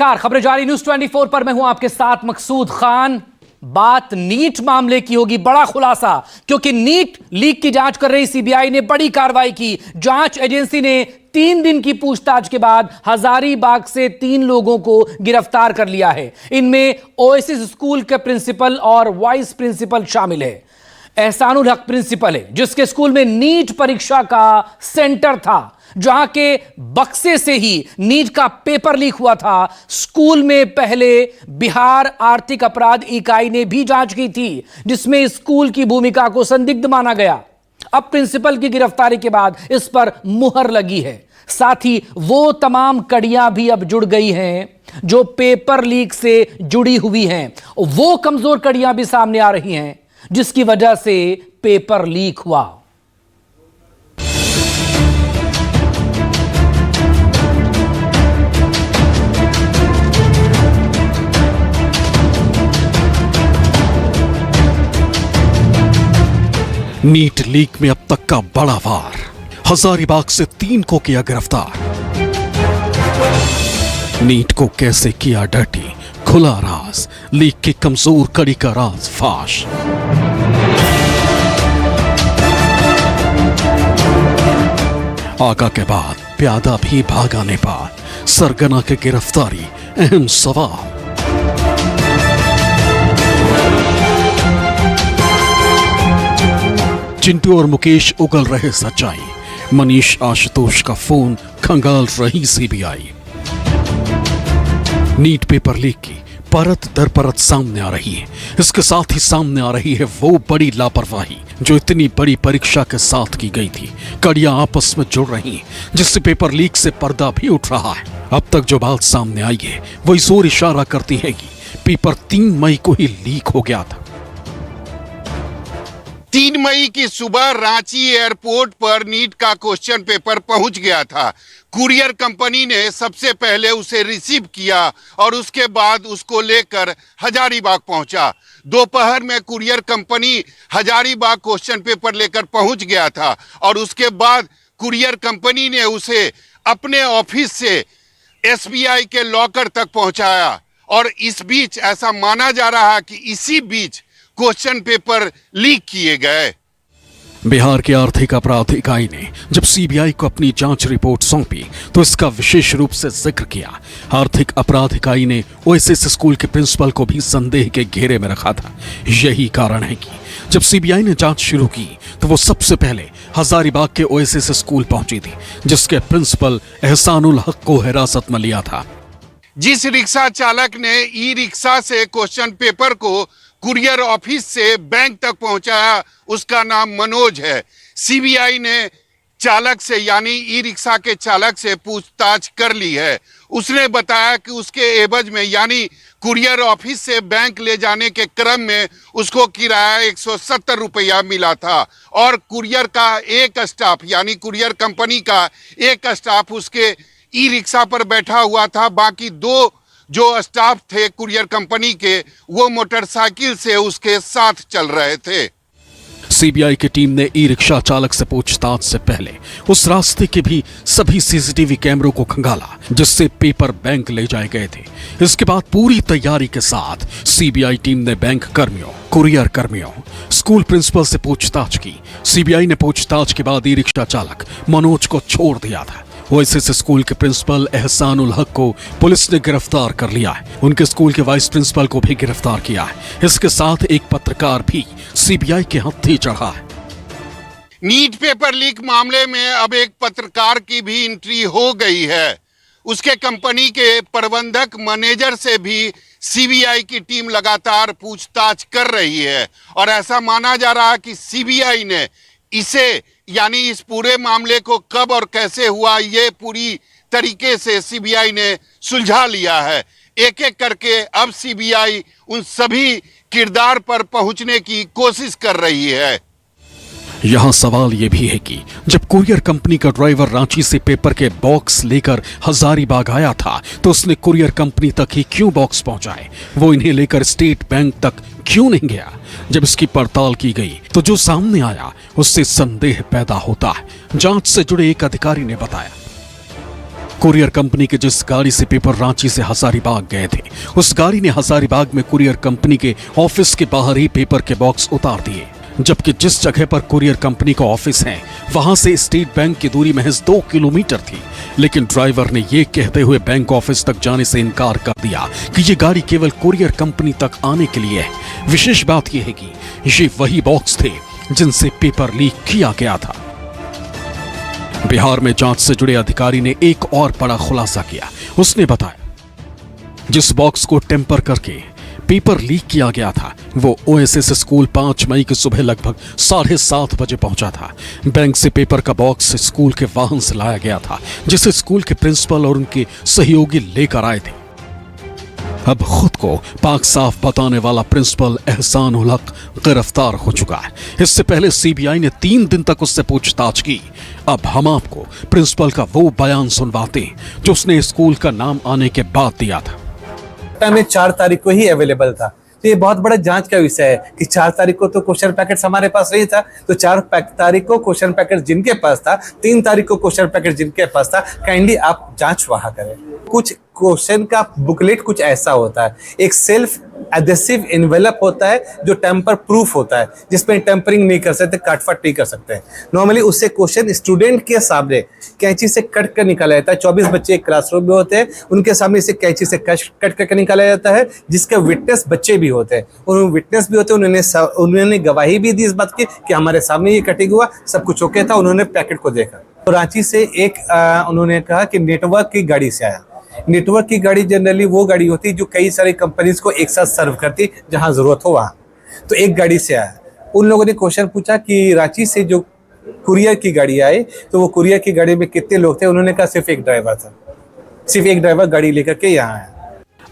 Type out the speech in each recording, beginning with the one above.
नमस्कार, खबरें जारी न्यूज 24 पर मैं हूं आपके साथ मकसूद खान। बात नीट मामले की होगी, बड़ा खुलासा, क्योंकि नीट लीक की जांच कर रही सीबीआई ने बड़ी कार्रवाई की। जांच एजेंसी ने 3 दिन की पूछताछ के बाद हजारीबाग से 3 लोगों को गिरफ्तार कर लिया है। इनमें ओएसिस स्कूल के प्रिंसिपल और वाइस प्रिंसिपल शामिल है। एहसानुल हक प्रिंसिपल है, जिसके स्कूल में नीट परीक्षा का सेंटर था, जहां के बक्से से ही नीट का पेपर लीक हुआ था। स्कूल में पहले बिहार आर्थिक अपराध इकाई ने भी जांच की थी, जिसमें स्कूल की भूमिका को संदिग्ध माना गया। अब प्रिंसिपल की गिरफ्तारी के बाद इस पर मुहर लगी है। साथ ही वो तमाम कड़ियां भी अब जुड़ गई हैं जो पेपर लीक से जुड़ी हुई हैं। वो कमजोर कड़ियां भी सामने आ रही हैं जिसकी वजह से पेपर लीक हुआ। नीट लीक में अब तक का बड़ा वार, हजारीबाग से 3 को किया गिरफ्तार। नीट को कैसे किया डर्टी, खुला राज, लीक की कमजोर कड़ी का राज फाश। आगा के बाद प्यादा भी भागा नेपाल, सरगना की गिरफ्तारी अहम सवाल। चिंटू और मुकेश उगल रहे सच्चाई, मनीष आशुतोष का फोन खंगाल रही सीबीआई। नीट पेपर लीक की परत दर परत सामने आ रही है। इसके साथ ही सामने आ रही है वो बड़ी लापरवाही जो इतनी बड़ी परीक्षा के साथ की गई थी। कड़ियां आपस में जुड़ रही हैं, जिससे पेपर लीक से पर्दा भी उठ रहा है। अब तक जो बात सामने आई है वही जोर इशारा करती है कि पेपर 3 मई को ही लीक हो गया था। 3 मई की सुबह रांची एयरपोर्ट पर नीट का क्वेश्चन पेपर पहुंच गया था। कुरियर कंपनी ने सबसे पहले उसे रिसीव किया और उसके बाद उसको लेकर हजारीबाग पहुंचा। दोपहर में courier company Hazaribagh question paper लेकर पहुंच गया था और उसके बाद कुरियर कंपनी ने उसे अपने ऑफिस से एसबीआई के लॉकर तक पहुंचाया। और इस बीच ऐसा माना जा रहा है कि इसी बीच क्वेश्चन पेपर लीक किए गए। बिहार की आर्थिक अपराध इकाई ने जब सीबीआई को अपनी जांच रिपोर्ट सौंपी तो इसका विशेष रूप से जिक्र किया। आर्थिक अपराध इकाई ने ओएसिस स्कूल के प्रिंसिपल को भी संदेह के घेरे में रखा था। यही कारण है कि जब सीबीआई ने जांच शुरू की तो वो सबसे पहले हजारीबाग के ओएसिस स्कूल पहुंची थी, जिसके प्रिंसिपल एहसानुल हक को हिरासत में लिया था। जिस रिक्शा चालक ने ई रिक्शा से क्वेश्चन पेपर को कुरियर ऑफिस से बैंक तक पहुंचाया, उसका नाम मनोज है। सीबीआई ने चालक से यानी ई रिक्शा के चालक से पूछताछ कर ली है। उसने बताया कि उसके एवज में यानी कुरियर ऑफिस से बैंक ले जाने के क्रम में उसको किराया 170 रुपया मिला था और कुरियर का एक स्टाफ यानी कुरियर कंपनी का एक स्टाफ उसके ई रिक्शा पर बैठा हुआ था। बाकी 2 जो स्टाफ थे कुरियर कंपनी के, वो मोटरसाइकिल से उसके साथ चल रहे थे। सीबीआई की टीम ने ई रिक्शा चालक से पूछताछ से पहले उस रास्ते के भी सभी सीसीटीवी कैमरों को खंगाला जिससे पेपर बैंक ले जाए गए थे। इसके बाद पूरी तैयारी के साथ सीबीआई टीम ने बैंक कर्मियों, कुरियर कर्मियों, स्कूल प्रिंसिपल से पूछताछ की। सीबीआई ने पूछताछ के बाद ई रिक्शा चालक मनोज को छोड़ दिया था। ओएसिस स्कूल के प्रिंसिपल एहसानुल हक को पुलिस ने गिरफ्तार कर लिया है। उनके स्कूल के वाइस प्रिंसिपल को भी गिरफ्तार किया है। इसके साथ एक पत्रकार भी सीबीआई के हत्थे चढ़ा है। नीट पेपर लीक मामले में अब एक पत्रकार की भी एंट्री हो गई है। उसके कंपनी के प्रबंधक मैनेजर से भी सीबीआई की टीम लगातार पूछताछ कर रही है और ऐसा माना जा रहा है कि सीबीआई ने इसे यानी इस पूरे मामले को कब और कैसे हुआ ये पूरी तरीके से सीबीआई ने सुलझा लिया है। एक एक करके अब सीबीआई उन सभी किरदार पर पहुंचने की कोशिश कर रही है। यहाँ सवाल ये भी है कि जब कुरियर कंपनी का ड्राइवर रांची से पेपर के बॉक्स लेकर हजारीबाग आया था तो उसने कुरियर कंपनी तक ही क्यों बॉक्स पहुंचाए? वो इन्हें लेकर स्टेट बैंक तक क्यों नहीं गया? जब इसकी पड़ताल की गई तो जो सामने आया उससे संदेह पैदा होता है। जांच से जुड़े एक अधिकारी ने बताया, कुरियर कंपनी के जिस गाड़ी से पेपर रांची से हजारीबाग गए थे, उस गाड़ी ने हजारीबाग में कुरियर कंपनी के ऑफिस के बाहर ही पेपर के बॉक्स उतार दिए, जबकि जिस जगह पर कुरियर कंपनी का ऑफिस है वहां से स्टेट बैंक की दूरी महज 2 किलोमीटर थी। लेकिन ड्राइवर ने यह कहते हुए बैंक ऑफिस तक जाने से इनकार कर दिया कि ये गाड़ी केवल कुरियर कंपनी तक आने के लिए है। विशेष बात यह है कि ये वही बॉक्स थे जिनसे पेपर लीक किया गया था। बिहार में जांच से जुड़े अधिकारी ने एक और बड़ा खुलासा किया। उसने बताया जिस बॉक्स को टेम्पर करके पेपर लीक किया गया था वो ओएसएस स्कूल 5 मई की सुबह लगभग 7:30 बजे पहुंचा था। बैंक से पेपर का बॉक्स स्कूल के वाहन से लाया गया था, जिसे स्कूल के प्रिंसिपल और उनके सहयोगी लेकर आए थे। अब खुद को पाक साफ बताने वाला प्रिंसिपल एहसान उल हक गिरफ्तार हो चुका है। इससे पहले सीबीआई ने 3 दिन तक उससे पूछताछ की। अब हम आपको प्रिंसिपल का वो बयान सुनवाते हैं जो उसने स्कूल का नाम आने के बाद दिया था। में 4 तारीख को ही अवेलेबल था। तो ये बहुत बड़ा जांच का विषय है कि 4 तारीख को तो क्वेश्चन पैकेट हमारे पास नहीं था, तो 4 तारीख को क्वेश्चन पैकेट जिनके पास था, 3 तारीख को क्वेश्चन पैकेट जिनके पास था, काइंडली आप जांच वहां करें। कुछ क्वेश्चन का बुकलेट कुछ ऐसा होता है, एक सेल्फ एडेसिव एनवेलप होता है जो टेम्पर प्रूफ होता है, जिसमें टेम्परिंग नहीं कर सकते, काटफाट नहीं कर सकते हैं। नॉर्मली उससे क्वेश्चन स्टूडेंट के सामने कैंची से कट कर निकाला जाता है। 24 बच्चे एक क्लासरूम में होते हैं, उनके सामने से कैंची से कट करके निकाला जाता है, जिसके विटनेस बच्चे भी होते हैं। और विटनेस भी होते हैं, उन्होंने गवाही भी दी इस बात की कि हमारे सामने ये कटिंग हुआ, सब कुछ ओके था। उन्होंने पैकेट को देखा। तो रांची से एक उन्होंने कहा कि नेटवर्क की गाड़ी से आया। नेटवर्क की गाड़ी जनरली वो गाड़ी होती है जो कई सारी कंपनीज को एक साथ सर्व करती, जहां जरूरत हो वहां। तो एक गाड़ी से आया। उन लोगों ने क्वेश्चन पूछा कि रांची से जो कुरियर की गाड़ी आई, तो वो कुरियर की गाड़ी में कितने लोग थे? उन्होंने कहा सिर्फ एक ड्राइवर था। सिर्फ एक ड्राइवर गाड़ी लेकर के यहाँ आया।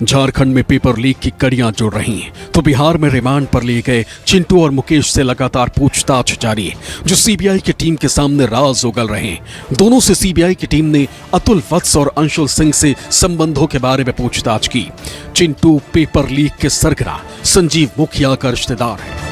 झारखंड में पेपर लीक की कड़ियां जुड़ रही हैं, तो बिहार में रिमांड पर लिए गए चिंटू और मुकेश से लगातार पूछताछ जारी है, जो सीबीआई की टीम के सामने राज उगल रहे हैं। दोनों से सीबीआई की टीम ने अतुल वत्स और अंशुल सिंह से संबंधों के बारे में पूछताछ की। चिंटू पेपर लीक के सरगना संजीव मुखिया का रिश्तेदार है।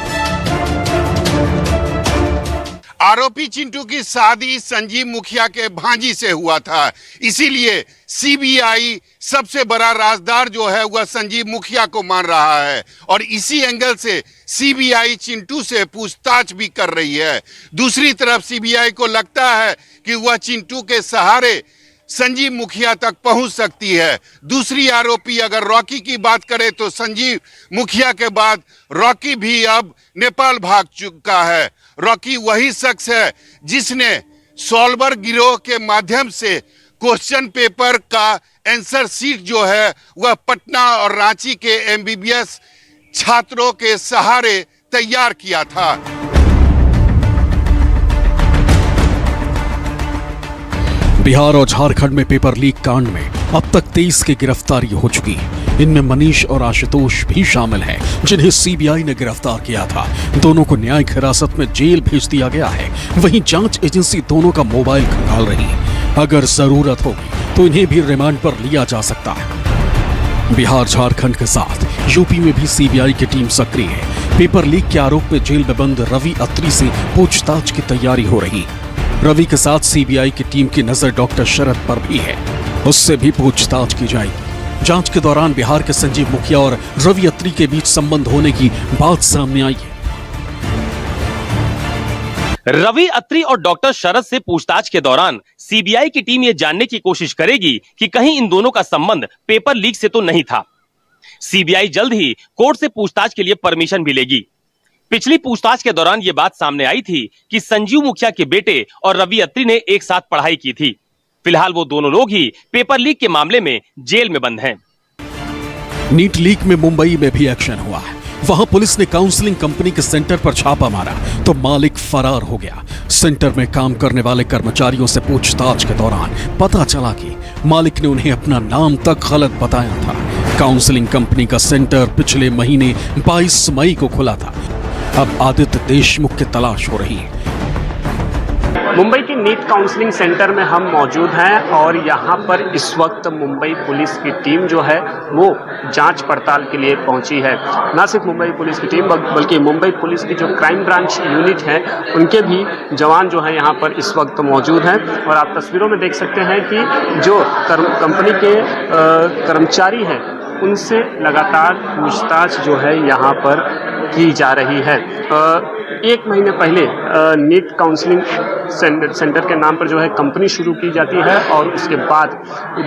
आरोपी चिंटू की शादी संजीव मुखिया के भांजी से हुआ था, इसीलिए सीबीआई सबसे बड़ा राजदार जो है वह संजीव मुखिया को मान रहा है। और इसी एंगल से सीबीआई चिंटू से पूछताछ भी कर रही है। दूसरी तरफ सीबीआई को लगता है कि वह चिंटू के सहारे संजीव मुखिया तक पहुंच सकती है। दूसरी आरोपी अगर रॉकी की बात करें तो संजीव मुखिया के बाद रॉकी भी अब नेपाल भाग चुका है। रॉकी वही शख्स है जिसने सॉल्वर गिरोह के माध्यम से क्वेश्चन पेपर का आंसर शीट जो है वह पटना और रांची के एमबीबीएस छात्रों के सहारे तैयार किया था। बिहार और झारखंड में पेपर लीक कांड में अब तक 23 की गिरफ्तारी हो चुकी है। इनमें मनीष और आशुतोष भी शामिल हैं, जिन्हें सीबीआई ने गिरफ्तार किया था। दोनों को न्यायिक हिरासत में जेल भेज दिया गया है। वहीं जांच एजेंसी दोनों का मोबाइल खंगाल रही है। अगर जरूरत होगी तो इन्हें भी रिमांड पर लिया जा सकता है। बिहार झारखंड के साथ यूपी में भी सीबीआई की टीम सक्रिय है। पेपर लीक के आरोप में जेल में बंद रवि अत्री से पूछताछ की तैयारी हो रही है। रवि के साथ सीबीआई की टीम की नजर डॉक्टर शरद पर भी है, उससे भी पूछताछ की जाएगी। जांच के दौरान बिहार के संजीव मुखिया और रवि अत्री के बीच संबंध होने की बात सामने आई है। रवि अत्री और डॉक्टर शरद से पूछताछ के दौरान सीबीआई की टीम यह जानने की कोशिश करेगी कि कहीं इन दोनों का संबंध पेपर लीक से तो नहीं था। सीबीआई जल्द ही कोर्ट से पूछताछ के लिए परमिशन भी लेगी। पिछली पूछताछ के दौरान यह बात सामने आई थी कि संजीव मुखिया के बेटे और रवि अत्री ने एक साथ पढ़ाई की थी। फिलहाल वो दोनों लोग ही पेपर लीक के मामले में जेल में बंद हैं। नीट लीक में मुंबई में भी एक्शन हुआ है। वहां पुलिस ने काउंसलिंग कंपनी के सेंटर पर छापा मारा तो मालिक फरार हो गया। सेंटर में काम करने वाले कर्मचारियों से पूछताछ के दौरान पता चला कि मालिक ने उन्हें अपना नाम तक गलत बताया था। काउंसलिंग कंपनी का सेंटर पिछले महीने 22 मई को खुला था। अब आदित्य देशमुख की तलाश हो रही है। मुंबई के नीट काउंसलिंग सेंटर में हम मौजूद हैं और यहाँ पर इस वक्त मुंबई पुलिस की टीम जो है वो जांच पड़ताल के लिए पहुंची है। न सिर्फ मुंबई पुलिस की टीम बल्कि मुंबई पुलिस की जो क्राइम ब्रांच यूनिट है उनके भी जवान जो है यहाँ पर इस वक्त मौजूद हैं। और आप तस्वीरों में देख सकते हैं कि जो कंपनी के कर्मचारी हैं उनसे लगातार पूछताछ जो है यहाँ पर की जा रही है। 1 महीने पहले नीट काउंसलिंग सेंटर के नाम पर जो है कंपनी शुरू की जाती है और उसके बाद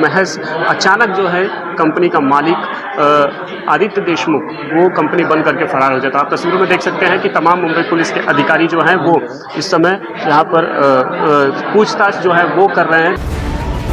महज अचानक जो है कंपनी का मालिक आदित्य देशमुख वो कंपनी बंद करके फरार हो जाता है। आप तस्वीरों में देख सकते हैं कि तमाम मुंबई पुलिस के अधिकारी जो हैं वो इस समय यहाँ पर पूछताछ जो है वो कर रहे हैं।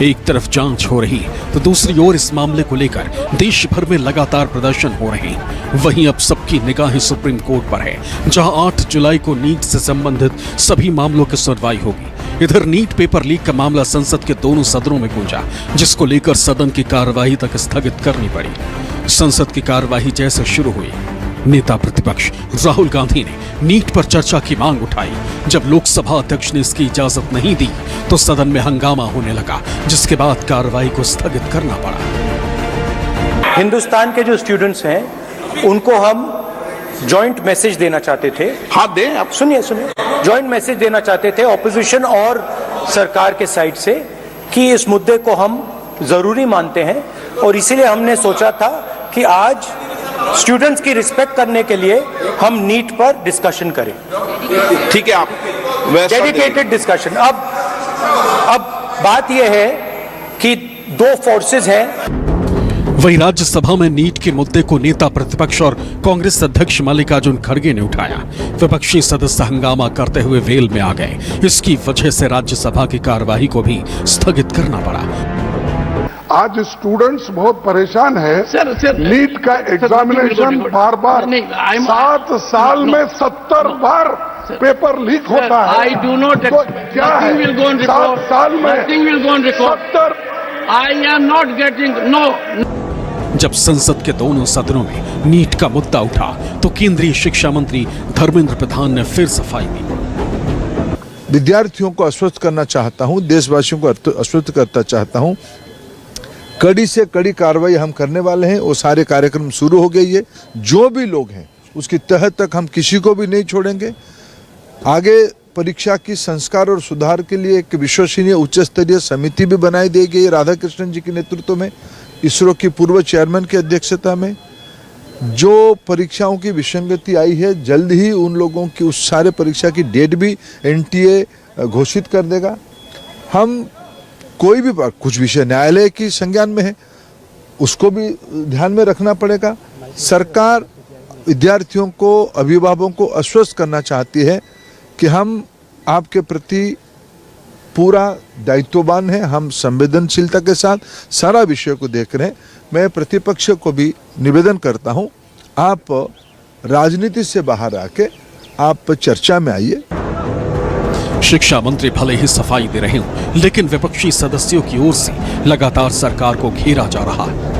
एक तरफ जांच हो रही तो दूसरी ओर इस मामले को लेकर देश भर में लगातार प्रदर्शन हो रहे हैं। वहीं अब सबकी निगाहें सुप्रीम कोर्ट पर है, जहां 8 जुलाई को नीट से संबंधित सभी मामलों की सुनवाई होगी। इधर नीट पेपर लीक का मामला संसद के दोनों सदनों में गूंजा, जिसको लेकर सदन की कार्यवाही तक स्थगित करनी पड़ी। संसद की कार्यवाही जैसे शुरू हुई, नेता प्रतिपक्ष राहुल गांधी ने नीट पर चर्चा की मांग उठाई। जब लोकसभा अध्यक्ष ने इसकी इजाजत नहीं दी तो सदन में हंगामा होने लगा, जिसके बाद कार्रवाई को स्थगित करना पड़ा। हिंदुस्तान के जो स्टूडेंट्स हैं उनको हम जॉइंट मैसेज देना चाहते थे। हाँ दें, आप सुनिए जॉइंट मैसेज देना चाहते थे ऑपोजिशन और सरकार के साइड से कि इस मुद्दे को हम जरूरी मानते हैं और इसीलिए हमने सोचा था कि आज स्टूडेंट्स की रिस्पेक्ट करने के लिए हम नीट पर डिस्कशन करें। ठीक है, आप डेडिकेटेड डिस्कशन। अब बात यह है कि 2 फोर्सेस हैं। वहीं राज्यसभा में नीट के मुद्दे को नेता प्रतिपक्ष और कांग्रेस अध्यक्ष मल्लिकार्जुन खड़गे ने उठाया। विपक्षी सदस्य हंगामा करते हुए वेल में आ गए। इसकी वजह से राज्यसभा की कार्यवाही को भी स्थगित करना पड़ा। आज स्टूडेंट्स बहुत परेशान है। नीट का एग्जामिनेशन बार 7 साल में 70 बार पेपर लीक होता है। I do not तो क्या है 7 साल में 70? I am not getting no. जब संसद के दोनों सदनों में नीट का मुद्दा उठा तो केंद्रीय शिक्षा मंत्री धर्मेंद्र प्रधान ने फिर सफाई दी। विद्यार्थियों को आश्वस्त करना चाहता हूं, देशवासियों को आश्वस्त करना चाहता हूं, कड़ी से कड़ी कार्रवाई हम करने वाले हैं। वो सारे कार्यक्रम शुरू हो गई है। जो भी लोग हैं उसकी तह तक हम किसी को भी नहीं छोड़ेंगे। आगे परीक्षा की संस्कार और सुधार के लिए एक विश्वसनीय उच्च स्तरीय समिति भी बनाई दी गई राधाकृष्णन जी के नेतृत्व में, इसरो की पूर्व चेयरमैन की अध्यक्षता में। जो परीक्षाओं की विसंगति आई है जल्द ही उन लोगों की उस सारे परीक्षा की डेट भी एनटीए घोषित कर देगा। हम कोई भी कुछ विषय न्यायालय की संज्ञान में है उसको भी ध्यान में रखना पड़ेगा। सरकार विद्यार्थियों को, अभिभावकों को आश्वस्त करना चाहती है कि हम आपके प्रति पूरा दायित्ववान हैं, हम संवेदनशीलता के साथ सारा विषय को देख रहे हैं। मैं प्रतिपक्ष को भी निवेदन करता हूं, आप राजनीति से बाहर आके आप चर्चा में आइए। शिक्षा मंत्री भले ही सफाई दे रहे हों, लेकिन विपक्षी सदस्यों की ओर से लगातार सरकार को घेरा जा रहा है।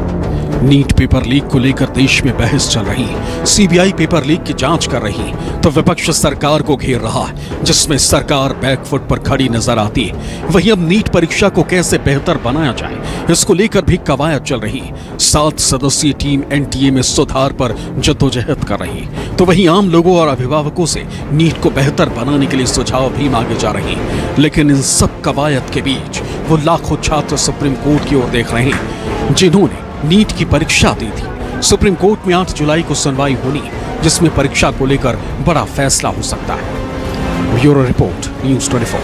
नीट पेपर लीक को लेकर देश में बहस चल रही है। सीबीआई पेपर लीक की जांच कर रही है तो विपक्ष सरकार को घेर रहा है, जिसमें सरकार बैकफुट पर खड़ी नजर आती है। वहीं अब नीट परीक्षा को कैसे बेहतर बनाया जाए, इसको लेकर भी कवायद चल रही है। 7 सदस्यीय टीम एनटीए में सुधार पर जद्दोजहद कर रही है, तो वहीं आम लोगों और अभिभावकों से नीट को बेहतर बनाने के लिए सुझाव भी मांगे जा रहे हैं। लेकिन इन सब कवायद के बीच वो लाखों छात्र सुप्रीम कोर्ट की ओर देख रहे हैं, जिन्होंने नीट की परीक्षा दी थी। सुप्रीम कोर्ट में 8 जुलाई को सुनवाई होनी, जिसमें परीक्षा को लेकर बड़ा फैसला हो सकता है। Bureau report, news 24।